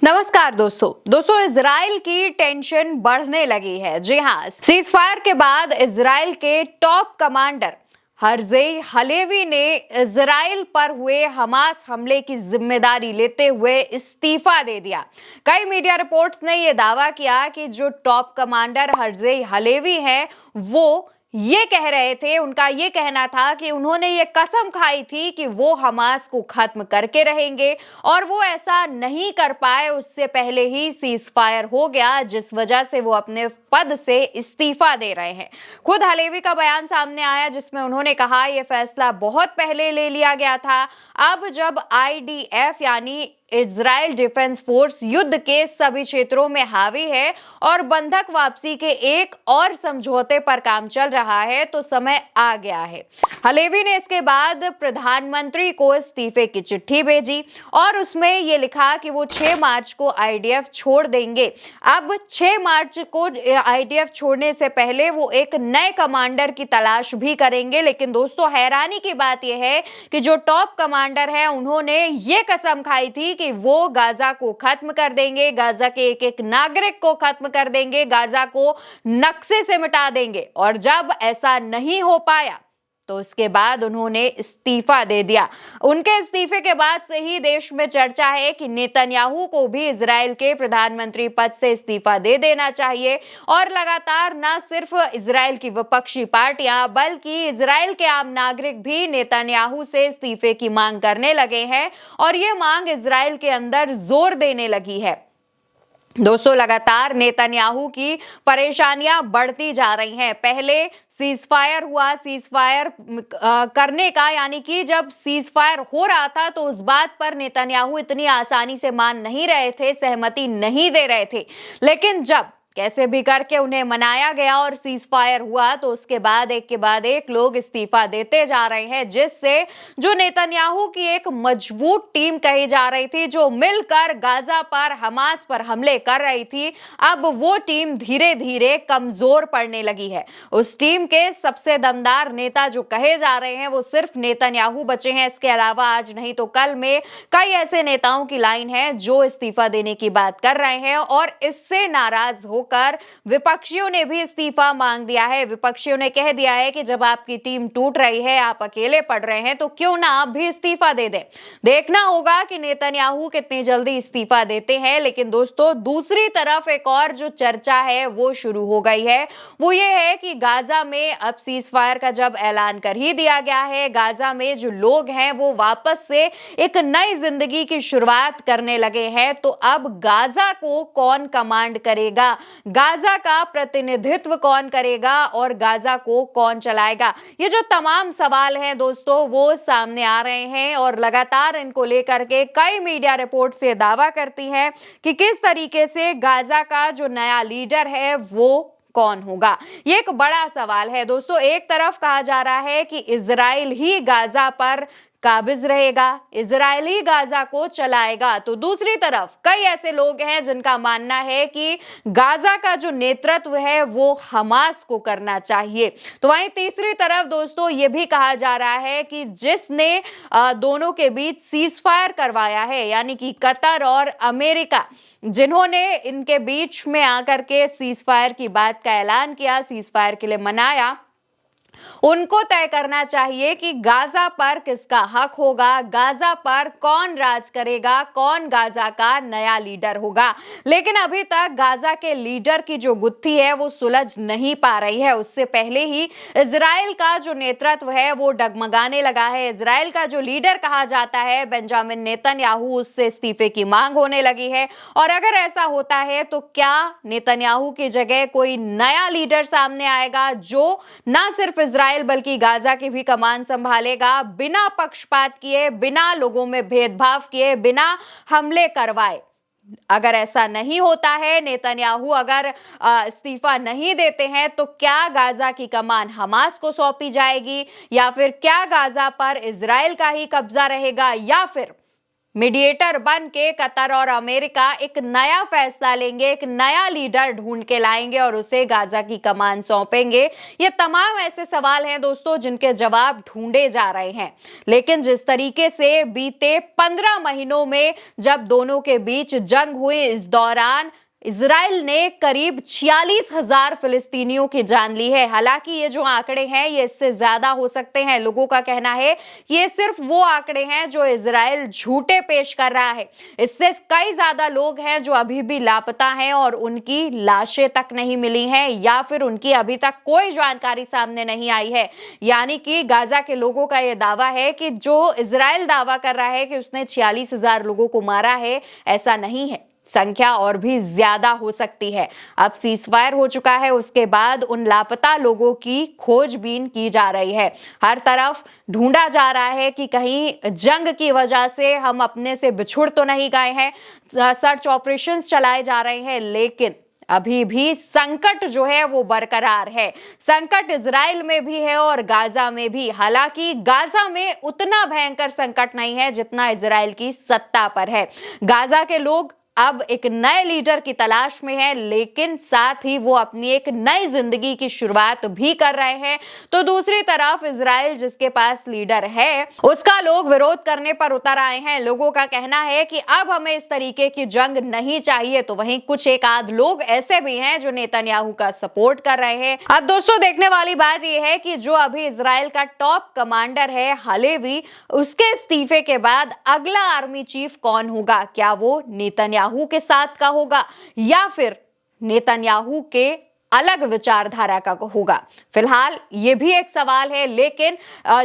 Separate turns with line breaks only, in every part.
नमस्कार दोस्तों इजराइल की टेंशन बढ़ने लगी है। जी हाँ, सीज फायर के बाद इजराइल के टॉप कमांडर हर्ज़ई हलेवी ने इजराइल पर हुए हमास हमले की जिम्मेदारी लेते हुए इस्तीफा दे दिया। कई मीडिया रिपोर्ट्स ने यह दावा किया कि जो टॉप कमांडर हर्ज़ई हलेवी हैं, वो ये कह रहे थे, उनका ये कहना था कि उन्होंने ये कसम खाई थी कि वो हमास को खत्म करके रहेंगे और वो ऐसा नहीं कर पाए। उससे पहले ही सीज फायर हो गया, जिस वजह से वो अपने पद से इस्तीफा दे रहे हैं। खुद हलेवी का बयान सामने आया, जिसमें उन्होंने कहा यह फैसला बहुत पहले ले लिया गया था। अब जब आईडीएफ यानी इजराइल डिफेंस फोर्स युद्ध के सभी क्षेत्रों में हावी है और बंधक वापसी के एक और समझौते पर काम चल रहा है, तो समय आ गया है। हलेवी ने इसके बाद प्रधानमंत्री को इस्तीफे की चिट्ठी भेजी और उसमें यह लिखा कि वो 6 मार्च को आईडीएफ छोड़ देंगे। अब 6 मार्च को आईडीएफ छोड़ने से पहले वो एक नए कमांडर की तलाश भी करेंगे। लेकिन दोस्तों, हैरानी की बात यह है कि जो टॉप कमांडर है, उन्होंने ये कसम खाई थी कि वो गाजा को खत्म कर देंगे, गाजा के एक एक नागरिक को खत्म कर देंगे, गाजा को नक्शे से मिटा देंगे। और जब ऐसा नहीं हो पाया तो उसके बाद उन्होंने इस्तीफा दे दिया। उनके इस्तीफे के बाद से ही देश में चर्चा है कि नेतन्याहू को भी इजराइल के प्रधानमंत्री पद से इस्तीफा दे देना चाहिए। और लगातार न सिर्फ इजराइल की विपक्षी पार्टियां बल्कि इजराइल के आम नागरिक भी नेतन्याहू से इस्तीफे की मांग करने लगे हैं और ये मांग इजराइल के अंदर जोर देने लगी है। दोस्तों, लगातार नेतन्याहू की परेशानियां बढ़ती जा रही हैं। पहले सीज फायर हुआ, सीज फायर करने का, यानी कि जब सीज फायर हो रहा था तो उस बात पर नेतन्याहू इतनी आसानी से मान नहीं रहे थे, सहमति नहीं दे रहे थे। लेकिन जब कैसे भी करके उन्हें मनाया गया और सीज फायर हुआ, तो उसके बाद एक के बाद एक लोग इस्तीफा देते जा रहे हैं, जिससे जो नेतन्याहू की एक मजबूत टीम कही जा रही थी, जो मिलकर गाजा पर हमास पर हमले कर रही थी, अब वो टीम धीरे धीरे कमजोर पड़ने लगी है। उस टीम के सबसे दमदार नेता जो कहे जा रहे हैं, वो सिर्फ नेतन्याहू बचे हैं। इसके अलावा आज नहीं तो कल में कई ऐसे नेताओं की लाइन है जो इस्तीफा देने की बात कर रहे हैं और इससे नाराज होकर विपक्षियों ने भी इस्तीफा मांग दिया है। विपक्षियों ने कह दिया है कि जब आपकी टीम टूट रही है, आप अकेले पड़ रहे हैं, तो क्यों ना आप भी इस्तीफा दे दें। देखना होगा कि नेतन्याहू कितनी जल्दी इस्तीफा देते हैं। लेकिन दोस्तों, दूसरी तरफ एक और जो चर्चा है वो शुरू हो गई है, वो ये है कि गाजा में अब सीज फायर का जब ऐलान कर ही दिया गया है, गाजा में जो लोग हैं वो वापस से एक नई जिंदगी की शुरुआत करने लगे हैं, तो अब गाजा को कौन कमांड करेगा, गाजा का प्रतिनिधित्व कौन करेगा और गाजा को कौन चलाएगा? ये जो तमाम सवाल हैं दोस्तों, वो सामने आ रहे हैं और लगातार इनको लेकर के कई मीडिया रिपोर्ट से दावा करती हैं कि किस तरीके से गाजा का जो नया लीडर है वो कौन होगा। ये एक बड़ा सवाल है दोस्तों। एक तरफ कहा जा रहा है कि इजराइल ही गाजा पर काबिज रहेगा, इजरायली गाजा को चलाएगा, तो दूसरी तरफ कई ऐसे लोग हैं जिनका मानना है कि गाजा का जो नेतृत्व है वो हमास को करना चाहिए। तो वहीं तीसरी तरफ दोस्तों ये भी कहा जा रहा है कि जिसने दोनों के बीच सीज फायर करवाया है, यानी कि कतर और अमेरिका, जिन्होंने इनके बीच में आकर के सीज फायर की बात का ऐलान किया, सीज फायर के लिए मनाया, उनको तय करना चाहिए कि गाजा पर किसका हक होगा, गाजा पर कौन राज करेगा, कौन गाजा का नया लीडर होगा। लेकिन अभी तक गाजा के लीडर की जो गुत्थी है वो सुलझ नहीं पा रही है। उससे पहले ही इजराइल का जो नेतृत्व है वो डगमगाने लगा है। इजराइल का जो लीडर कहा जाता है बेंजामिन नेतन्याहू, उससे इस्तीफे की मांग होने लगी है। और अगर ऐसा होता है तो क्या नेतन्याहू की जगह कोई नया लीडर सामने आएगा जो ना सिर्फ इजराइल बल्कि गाजा की भी कमान संभालेगा, बिना पक्षपात किए, बिना लोगों में भेदभाव किए, बिना हमले करवाए? अगर ऐसा नहीं होता है, नेतन्याहू अगर इस्तीफा नहीं देते हैं, तो क्या गाजा की कमान हमास को सौंपी जाएगी या फिर क्या गाजा पर इजराइल का ही कब्जा रहेगा या फिर मीडिएटर बन के कतर और अमेरिका एक नया फैसला लेंगे, एक नया लीडर ढूंढ के लाएंगे और उसे गाजा की कमान सौंपेंगे। ये तमाम ऐसे सवाल हैं दोस्तों जिनके जवाब ढूंढे जा रहे हैं। लेकिन जिस तरीके से बीते 15 महीनों में जब दोनों के बीच जंग हुई, इस दौरान इजराइल ने करीब 46,000 फिलिस्तीनियों की जान ली है। हालांकि ये जो आंकड़े हैं ये इससे ज्यादा हो सकते हैं। लोगों का कहना है ये सिर्फ वो आंकड़े हैं जो इजराइल झूठे पेश कर रहा है। इससे कई ज्यादा लोग हैं जो अभी भी लापता हैं और उनकी लाशें तक नहीं मिली हैं या फिर उनकी अभी तक कोई जानकारी सामने नहीं आई है। यानी कि गाजा के लोगों का यह दावा है कि जो इजराइल दावा कर रहा है कि उसने 46,000 लोगों को मारा है, ऐसा नहीं है। संख्या और भी ज्यादा हो सकती है। अब सीजफायर हो चुका है, उसके बाद उन लापता लोगों की खोजबीन की जा रही है। हर तरफ ढूंढा जा रहा है कि कहीं जंग की वजह से हम अपने से बिछुड़ तो नहीं गए हैं। सर्च ऑपरेशंस चलाए जा रहे हैं, लेकिन अभी भी संकट जो है वो बरकरार है। संकट इजराइल में भी है और गाजा में भी। हालांकि गाजा में उतना भयंकर संकट नहीं है जितना इजराइल की सत्ता पर है। गाजा के लोग अब एक नए लीडर की तलाश में है, लेकिन साथ ही वो अपनी एक नई जिंदगी की शुरुआत भी कर रहे हैं। तो दूसरी तरफ इजराइल जिसके पास लीडर है उसका लोग विरोध करने पर उतर आए हैं। लोगों का कहना है कि अब हमें इस तरीके की जंग नहीं चाहिए। तो वहीं कुछ एक आध लोग ऐसे भी हैं जो नेतन्याहू का सपोर्ट कर रहे हैं। अब दोस्तों देखने वाली बात यह है कि जो अभी इजराइल का टॉप कमांडर है हालेवी, उसके इस्तीफे के बाद अगला आर्मी चीफ कौन होगा? क्या वो नेतन्याहू के साथ का होगा या फिर नेतन्याहू के अलग विचारधारा का होगा? फिलहाल ये भी एक सवाल है। लेकिन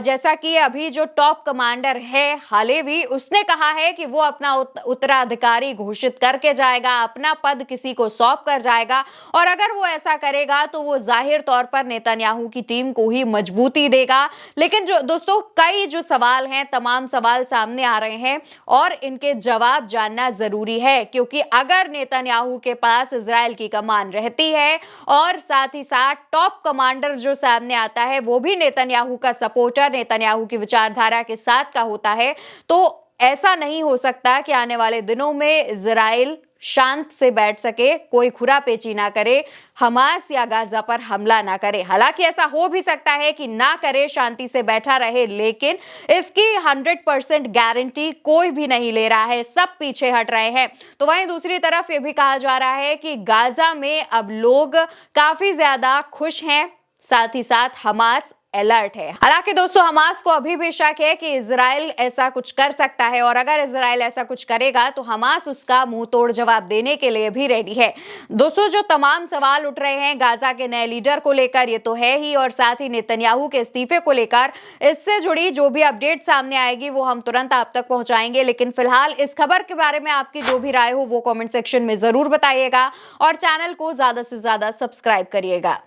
जैसा कि अभी जो टॉप कमांडर है हालेवी, उसने कहा है कि वो अपना उत्तराधिकारी घोषित करके जाएगा, अपना पद किसी को सौंप कर जाएगा। और अगर वो ऐसा करेगा तो वो जाहिर तौर पर नेतन्याहू की टीम को ही मजबूती देगा। लेकिन जो दोस्तों कई जो सवाल हैं, तमाम सवाल सामने आ रहे हैं और इनके जवाब जानना जरूरी है, क्योंकि अगर नेतन्याहू के पास इजराइल की कमान रहती है और साथ ही साथ टॉप कमांडर जो सामने आता है वो भी नेतन्याहू का सपोर्टर, नेतन्याहू की विचारधारा के साथ का होता है, तो ऐसा नहीं हो सकता कि आने वाले दिनों में इजराइल शांत से बैठ सके, कोई खुरापेची ना करे, हमास या गाजा पर हमला ना करे। हालांकि ऐसा हो भी सकता है कि ना करे, शांति से बैठा रहे, लेकिन इसकी 100% गारंटी कोई भी नहीं ले रहा है। सब पीछे हट रहे हैं। तो वहीं दूसरी तरफ ये भी कहा जा रहा है कि गाजा में अब लोग काफी ज्यादा खुश हैं, साथ ही साथ हमास अलर्ट है। हालांकि दोस्तों हमास को अभी भी शक है कि इजराइल ऐसा कुछ कर सकता है और अगर इजराइल ऐसा कुछ करेगा तो हमास उसका मुंह तोड़ जवाब देने के लिए भी रेडी है। दोस्तों जो तमाम सवाल उठ रहे हैं गाजा के नए लीडर को लेकर, ये तो है ही, और साथ ही नेतन्याहू के इस्तीफे को लेकर, इससे जुड़ी जो भी अपडेट सामने आएगी वो हम तुरंत आप तक पहुंचाएंगे। लेकिन फिलहाल इस खबर के बारे में आपकी जो भी राय हो वो कॉमेंट सेक्शन में जरूर बताइएगा और चैनल को ज्यादा से ज्यादा सब्सक्राइब करिएगा।